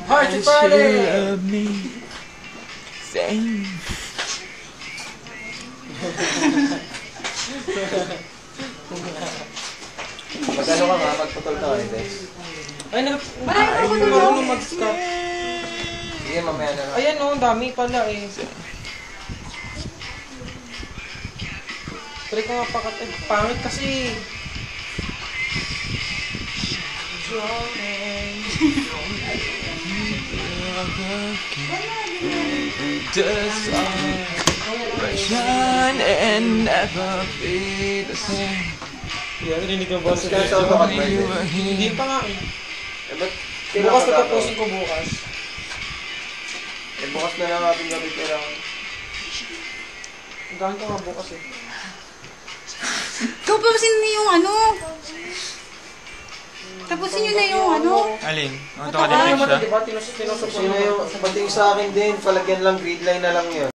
Party party! Love me. Same. Mag-ano ka nga, magputol ka kayo, Dex. Ay, marunong mag-scap. Sige, mamaya na lang. Ayan o, dami pala eh. Try ko nga pakat. Pangit kasi. Shine and never be the same. Yan, rinig ang boss. Kaya sa auto cut ba yun? Hindi pa nga eh. Eh, ba't Bukas kailangan ka nagtapusin ko bukas. Eh, bukas na lang natin gabi kailangan. Ang gawin ko nga bukas eh. Tapusin niyo yung ano. Tapusin niyo na yung ano. Alin? Auto Ano ka naman siya? diba? Tinusok Sino yung, pati yung sa akin din, palagyan lang, grade line na lang yun.